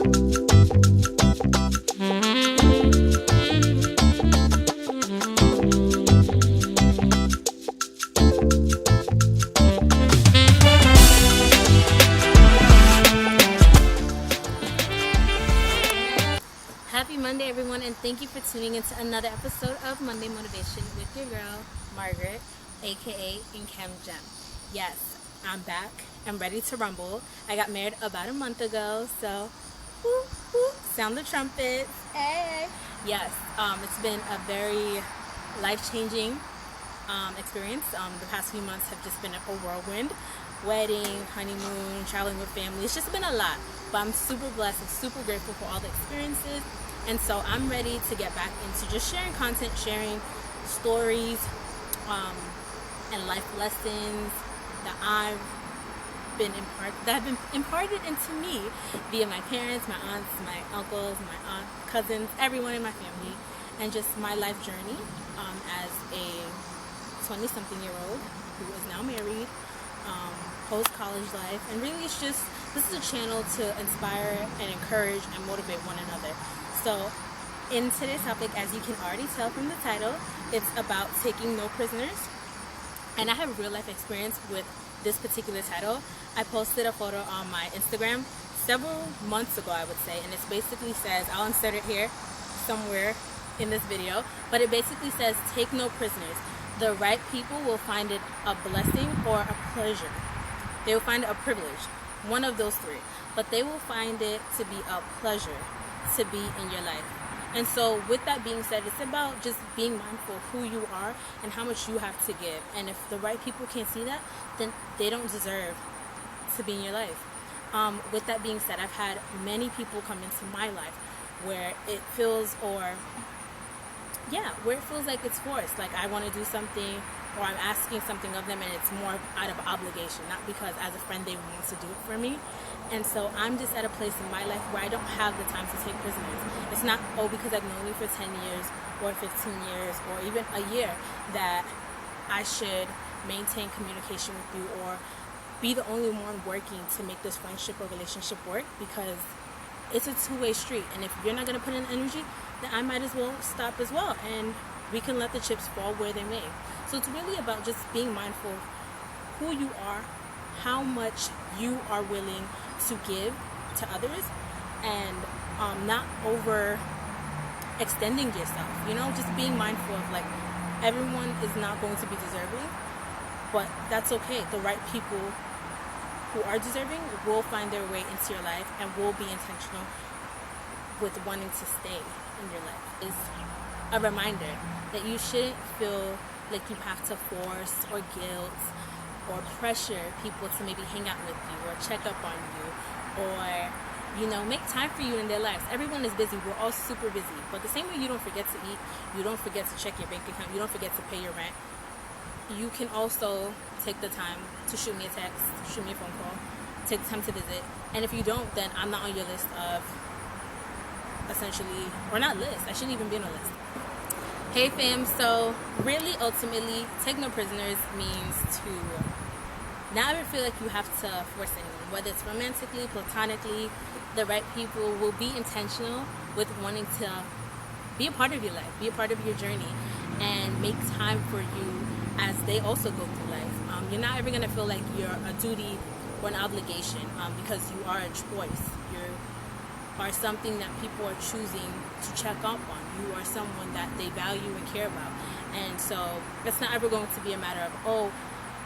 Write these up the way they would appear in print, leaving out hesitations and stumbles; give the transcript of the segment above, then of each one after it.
Happy Monday, everyone, and thank you for tuning into another episode of Monday Motivation with your girl, Margaret, aka Nkem. Yes, I'm back. I'm ready to rumble. I got married about a month ago, so woo, woo, sound the trumpet. Hey! Yes, it's been a very life-changing experience. The past few months have just been a whirlwind. Wedding, honeymoon, traveling with family. It's just been a lot, but I'm super blessed and super grateful for all the experiences. And so I'm ready to get back into just sharing content, sharing stories, and life lessons that have been imparted into me via my parents, my aunts, my uncles, my cousins, everyone in my family, and just my life journey as a 20-something-year-old who is now married, post-college life. And really this is a channel to inspire and encourage and motivate one another. So in today's topic, as you can already tell from the title, it's about taking no prisoners. And I have real life experience with this particular title. I posted a photo on my Instagram several months ago, I would say, and it basically says, I'll insert it here somewhere in this video, but it basically says, take no prisoners. The right people will find it a blessing or a pleasure. They will find it a privilege, one of those three, but they will find it to be a pleasure to be in your life. And so with that being said, it's about just being mindful of who you are and how much you have to give. And if the right people can't see that, then they don't deserve to be in your life. With that being said, I've had many people come into my life where it feels like it's forced. Like I want to do something, or I'm asking something of them, and it's more out of obligation, not because as a friend they want to do it for me. And so I'm just at a place in my life where I don't have the time to take prisoners. It's not, because I've known you for 10 years or 15 years or even a year, that I should maintain communication with you or be the only one working to make this friendship or relationship work, because it's a two-way street. And if you're not going to put in energy, then I might as well stop as well, and we can let the chips fall where they may. So it's really about just being mindful of who you are, how much you are willing to give to others, and not over extending yourself, just being mindful of, like, everyone is not going to be deserving, but that's okay. The right people who are deserving will find their way into your life and will be intentional with wanting to stay in your life. Is a reminder that you shouldn't feel like you have to force or guilt or pressure people to maybe hang out with you or check up on you or make time for you in their lives. Everyone is busy. We're all super busy. But the same way you don't forget to eat, you don't forget to check your bank account, you don't forget to pay your rent, you can also take the time to shoot me a text, shoot me a phone call, take the time to visit. And if you don't, then I'm not on your list of essentially, or not list, I shouldn't even be on a list. Hey fam, so really ultimately, take no prisoners means to not ever feel like you have to force anyone, whether it's romantically, platonically. The right people will be intentional with wanting to be a part of your life, be a part of your journey, and make time for you as they also go through life. You're not ever going to feel like you're a duty or an obligation, because you are a choice. You are something that people are choosing to check up on. You are someone that they value and care about. And so it's not ever going to be a matter of,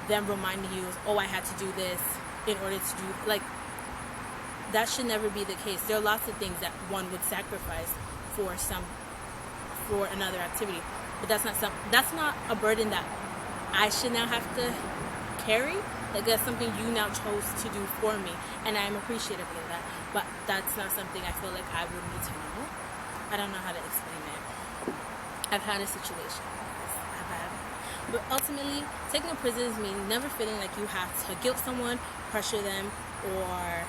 them reminding you, I had to do this in order to do, that should never be the case. There are lots of things that one would sacrifice for another activity, but that's not a burden that I should now have to carry. Like, that's something you now chose to do for me, and I'm appreciative of that. But that's not something I feel like I would need to know. I don't know how to explain it. I've had a situation. But ultimately, taking no prisoners means never feeling like you have to guilt someone, pressure them, or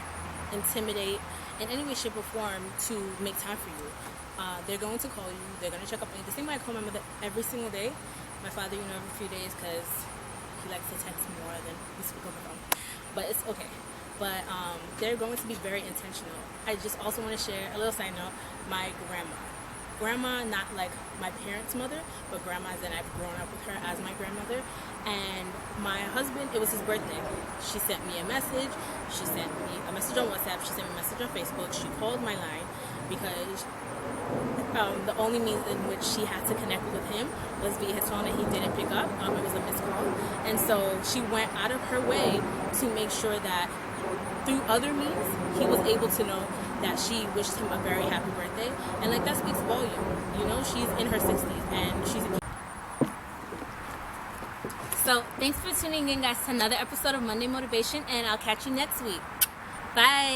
intimidate in any way, shape, or form to make time for you. They're going to call you. They're going to check up on you. The same way I call my mother every single day. My father, every few days, because he likes to text more than we speak on the phone. But it's okay. but they're going to be very intentional. I just also want to share a little side note. My grandma, not like my parents' mother, but grandma as in I've grown up with her as my grandmother. And my husband, it was his birthday. She sent me a message. She sent me a message on WhatsApp. She sent me a message on Facebook. She called my line because the only means in which she had to connect with him was via his phone, and he didn't pick up. It was a missed call. And so she went out of her way to make sure that through other means, he was able to know that she wished him a very happy birthday. And like, that speaks volume. You know, she's in her 60s and she's a... So thanks for tuning in, guys, to another episode of Monday Motivation, and I'll catch you next week. Bye.